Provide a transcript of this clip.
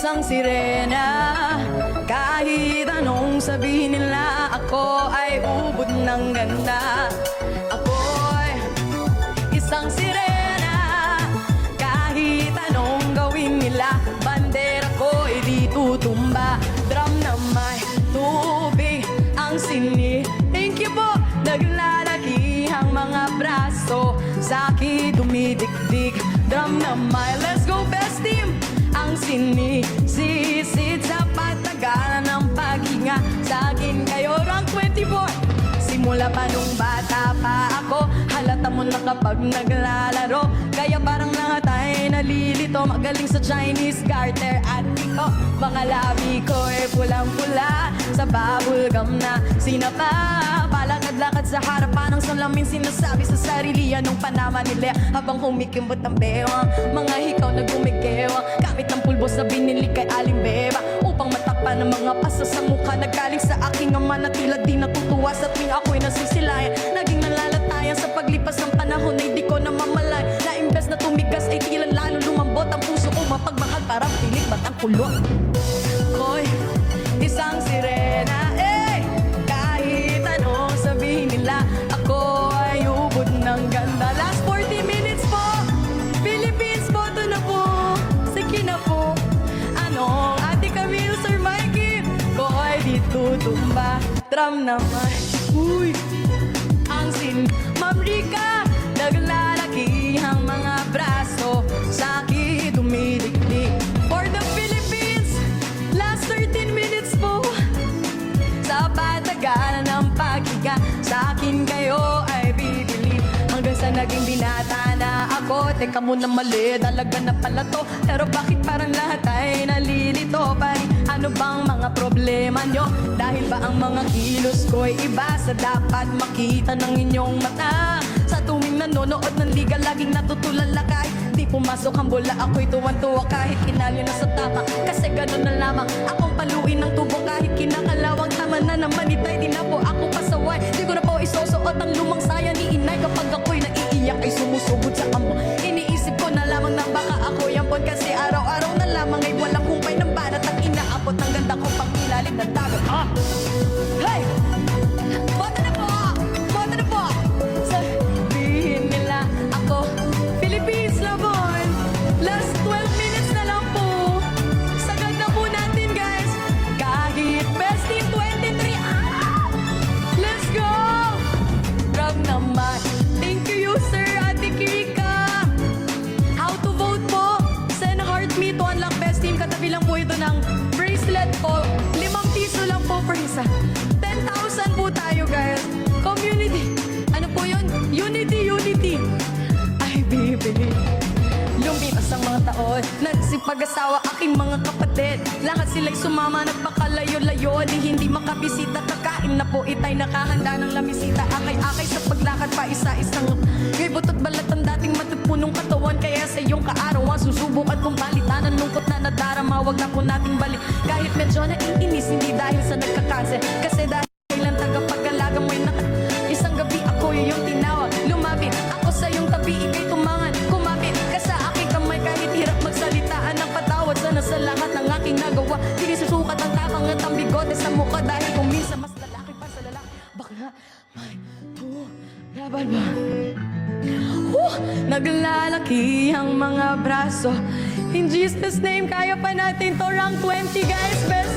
Isang sirena, kahit anong sabihin nila, ako ay ubod ng ganda. Ako'y isang sirena, kahit anong gawin nila, bandera ko'y di tutumba. Drum na may tubig ang sini. Thank you po. Naglalaki ang mga braso, sa'kin dumidikdik. Drum na may let's go best team ang sinisisid sa patagalan ng paghinga. Sa'kin kayo rank 24. Simula pa nung bata pa ako, halata mo na kapag naglalaro. Kaya parang lahat ay nalilito, magaling sa Chinese garter at iko. Mga labi ko ay pulang-pula sa bubblegum na sinapa. Palakad-lakad sa harapan ng salamin, sinasabi sa sarili anong panama nila. Habang kumikimbot ang bewang, mga hikaw na gumigewang, gamit ng pulbos na binili kay Aling Beba, upang matakpan ng mga pasa sa mukha na galing sa aking ama na tila di natutuwa sa tuwing ako'y nasisilayan. Naging nalalatayan sa paglipas ng panahon ay di ko namamalay na imbes na tumigas ay tila lalo lumambot ang puso ko mapagmahal parang pilik batang kulot. Ko'y isang sirena, kahit anong sabihin nila, ako ay ubod ng ganda. Last 40 minutes po, Philippines, boto na po, sige na po. Ano, Ate Camille, Sir Mikey, ko ay di tutumba. Drum naman, uy, ang sin. Ma'am Rika, naglalaki ang mga braso, sa'kin dumidikdik. For the Philippines, last 13 minutes po, sa patagalan ng paghiga, sa'kin kayo ay bibili. Hanggang sa naging binata na ako, teka muna mali, talaga na pala to. Pero bakit parang lahat ay nalilito? Pari, ano bang mga problema nyo? Dahil ba ang mga kilos ko'y iba sa dapat makita ng inyong mata? Sa tuwing nanonood ng liga, laging natutulala kahit di pumasok ang bola, ako'y tuwan-tuwa kahit kinalyo na sa tapa. Kasi ganun na lamang akong paluin ng tubo kahit kinakalawang. Tama na naman itay, di na po ako pasaway. Di ko na po isusuot ang lumang saya ni inay. Kapag ako'y naiiyak ay sumusugod sa kambo. Iniisip ko na lamang na baka ako yampon, kasi araw-araw na lamang ay walang humpay ng banat at inaabot ang ganda ko pang ilalim ng dagat. Hey! Boto na po! Boto na po! Sabihin nila ako Philippines Labon. Last 12 minutes na lang po. Sagad na po natin guys. Kahit best team 23. Let's go! Grab naman. Thank you sir, Ate Kirika. How to vote po? Send heart me to unlock best team. Katabi lang po ito ng bracelet po. 5 piso lang po per isa. 10,000 po tayo guys. Community. Ano po yun? Unity. Ay bibili. Lumipas ang mga taon, nagsipag-asawa aking mga kapatid. Lahat sila'y sumama, nagpakalayo-layo, di hindi makabisita. Kakain na po itay, nakahanda ng lamisita. Akay-akay sa paglakad pa isa-isang kay butot balat ang dating matupunong katawan. Kaya sa iyong kaarawan, susubukan kong palitan ang lungkot na nadarama. Wag na po nating balik kahit medyo naiinis, hindi dahil sa nagkakase, kasi dahil lang tagapag-alaga mo'y isang gabi ako yung tinawag. Lumapit ako sa iyong tabi, ikay tumangan, kumapit ka sa aking kamay kahit hirap magsalitaan ng patawad. Sana sa lahat ng aking nagawa, hindi susukat ang tapang at ang bigote sa mukha. Dahil kung minsan mas lalaki pa sa lalaki, baka may laban ba? Naglalaki ang mga braso. In Jesus' name, kaya pa natin to. Rank 20 guys, best